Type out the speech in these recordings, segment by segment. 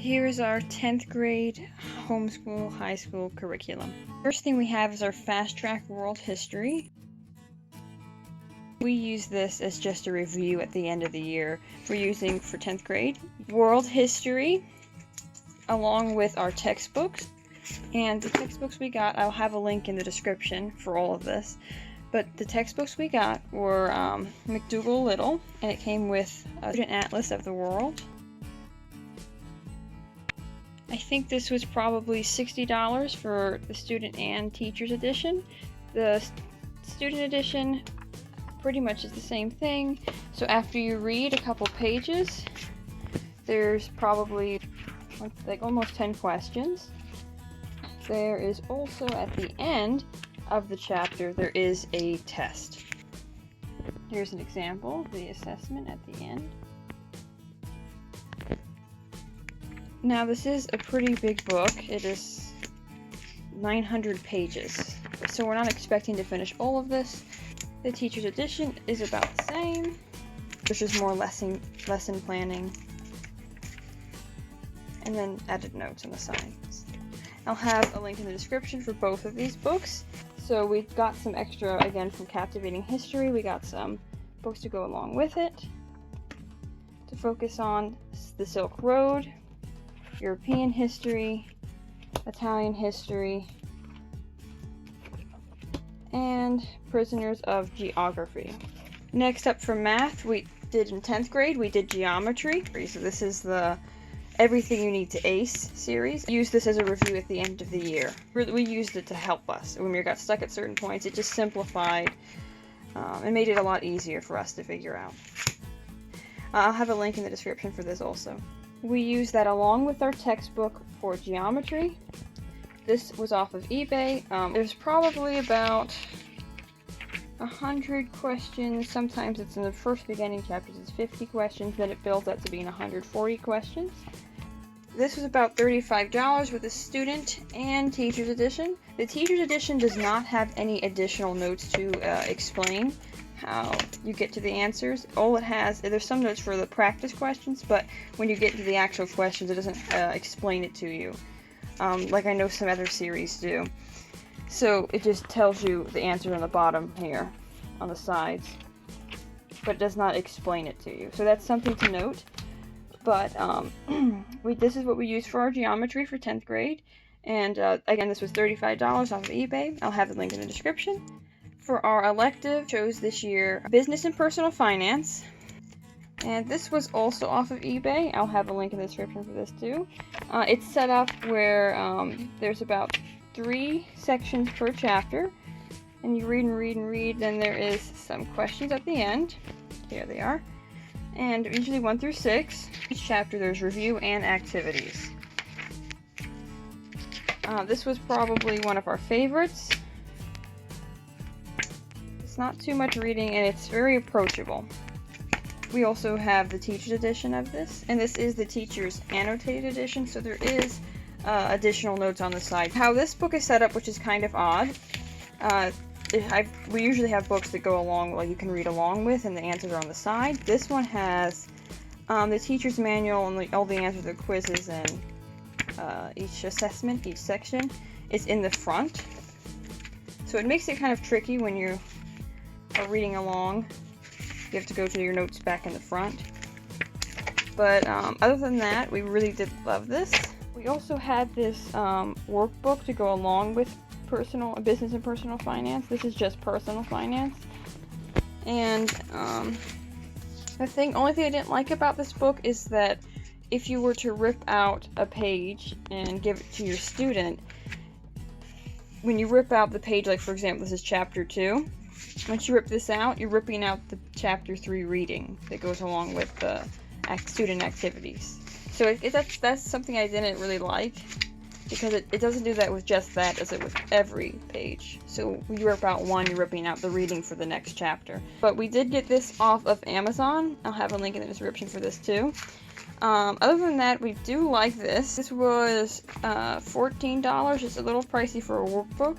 Here is our 10th grade homeschool high school curriculum. First thing we have is our Fast Track World History. We use this as just a review at the end of the year. We're using for 10th grade World History along with our textbooks. And the textbooks we got, I'll have a link in the description for all of this. But the textbooks we got were McDougall Little, and it came with a student atlas of the world. I think this was probably $60 for the student and teacher's edition. The student edition pretty much is the same thing. So after you read a couple pages, there's probably like almost 10 questions. There is also at the end of the chapter, there is a test. Here's an example, the assessment at the end. Now this is a pretty big book. It is 900 pages, so we're not expecting to finish all of this. The teacher's edition is about the same. There's just more lesson planning and then added notes on the sides. I'll have a link in the description for both of these books. So we got some extra, again, from Captivating History. We got some books to go along with it to focus on the Silk Road, European history, Italian history, and Prisoners of Geography. Next up for math, we did in 10th grade, we did geometry. So this is the Everything You Need to Ace series. I used this as a review at the end of the year. We used it to help us. When we got stuck at certain points, it just simplified and made it a lot easier for us to figure out. I'll have a link in the description for this also. We used that along with our textbook for geometry. This was off of eBay. There's probably about 100 questions. Sometimes it's in the first beginning chapters, it's 50 questions, then it builds up to being 140 questions. This was about $35 with the student and teacher's edition. The teacher's edition does not have any additional notes to explain how you get to the answers. All it has, there's some notes for the practice questions, but when you get to the actual questions, it doesn't explain it to you, like I know some other series do. So it just tells you the answer on the bottom here, on the sides, but it does not explain it to you. So that's something to note. But this is what we used for our geometry for 10th grade. And again, this was $35 off of eBay. I'll have the link in the description. For our elective, chose this year Business and Personal Finance. And this was also off of eBay. I'll have a link in the description for this too. It's set up where there's about 3 sections per chapter. And you read and read and read. Then there is some questions at the end. Here they are. And usually 1 through 6. Each chapter there's review and activities. This was probably one of our favorites. It's not too much reading and it's very approachable. We also have the teacher's edition of this, and this is the teacher's annotated edition, so there is additional notes on the side. How this book is set up, which is kind of odd, we usually have books that go along, like you can read along with, and the answers are on the side. This one has the teacher's manual and all the answers to the quizzes and each assessment, each section is in the front. So it makes it kind of tricky when you are reading along. You have to go to your notes back in the front. But other than that, we really did love this. We also had this workbook to go along with business and personal finance. This is just personal finance. And the only thing I didn't like about this book is that if you were to rip out a page and give it to your student, when you rip out the page, like for example, this is chapter 2. Once you rip this out, you're ripping out the chapter 3 reading that goes along with the student activities. So that's something I didn't really like, because it doesn't do that with just that as it with every page. So when you rip out one, you're ripping out the reading for the next chapter. But we did get this off of Amazon. I'll have a link in the description for this too. Other than that, we do like this. This was $14. It's a little pricey for a workbook,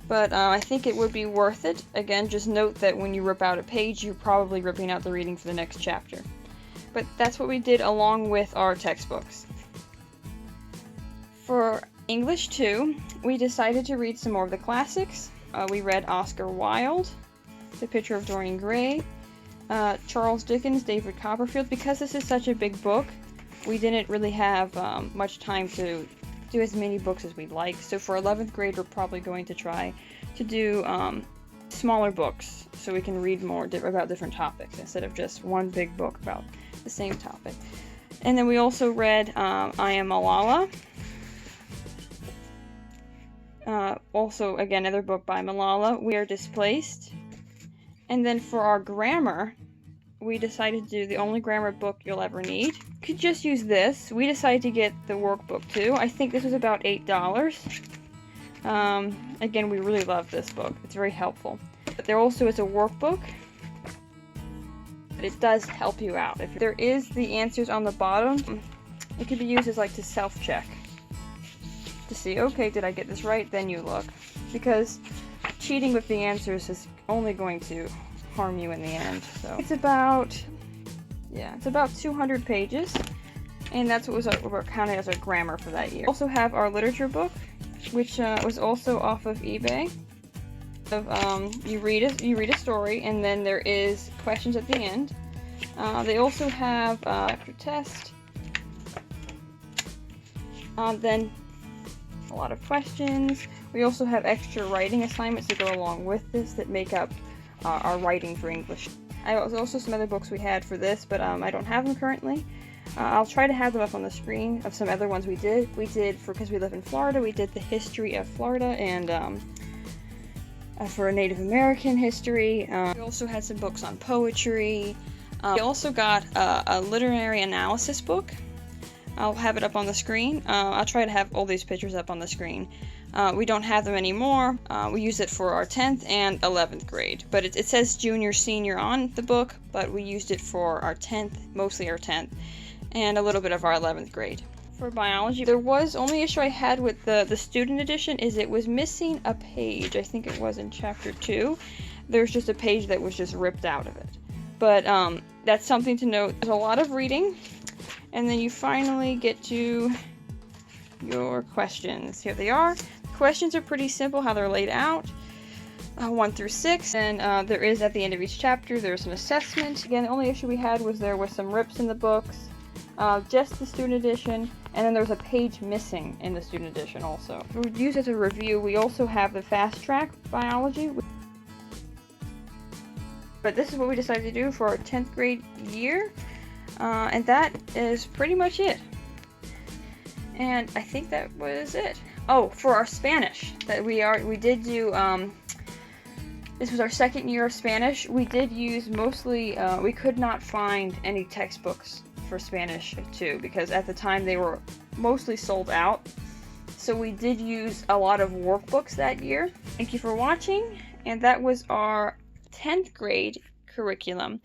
but I think it would be worth it. Again, just note that when you rip out a page, you're probably ripping out the reading for the next chapter. But that's what we did along with our textbooks. For English 2, we decided to read some more of the classics. We read Oscar Wilde, The Picture of Dorian Gray, Charles Dickens, David Copperfield. Because this is such a big book, we didn't really have much time to do as many books as we'd like. So for 11th grade, we're probably going to try to do smaller books so we can read more about different topics instead of just one big book about the same topic. And then we also read I Am Malala. Also, again, another book by Malala, We Are Displaced. And then for our grammar, we decided to do The Only Grammar Book You'll Ever Need. You could just use this. We decided to get the workbook too. I think this was about $8. Again, we really love this book. It's very helpful. But there also is a workbook. But it does help you out. If there is the answers on the bottom, it could be used as like to self-check. To see, okay, did I get this right? Then you look. Because cheating with the answers is only going to harm you in the end. So it's about 200 pages. And that's what we're counting as our grammar for that year. We also have our literature book, which was also off of eBay. You read a story, and then there is questions at the end. They also have chapter test. Then a lot of questions. We also have extra writing assignments that go along with this that make up our writing for English. There's also some other books we had for this, but I don't have them currently. I'll try to have them up on the screen of some other ones we did. Because we live in Florida, we did the history of Florida and for Native American history. We also had some books on poetry. We also got a literary analysis book. I'll have it up on the screen. I'll try to have all these pictures up on the screen. We don't have them anymore. We use it for our 10th and 11th grade. But it says junior, senior on the book, but we used it for our 10th, mostly our 10th, and a little bit of our 11th grade. For biology, there was only issue I had with the student edition is it was missing a page. I think it was in chapter 2. There's just a page that was just ripped out of it. But that's something to note. There's a lot of reading. And then you finally get to your questions. Here they are. The questions are pretty simple how they're laid out. 1 through 6. And there is at the end of each chapter, there's an assessment. Again, the only issue we had was there was some rips in the books. Just the student edition. And then there's a page missing in the student edition also. We use as a review. We also have the fast track biology. But this is what we decided to do for our 10th grade year. And that is pretty much it. And I think that was it. Oh, for our Spanish, that we did do, this was our 2nd year of Spanish. We did use mostly, we could not find any textbooks for Spanish too, because at the time they were mostly sold out. So we did use a lot of workbooks that year. Thank you for watching, and that was our 10th grade curriculum.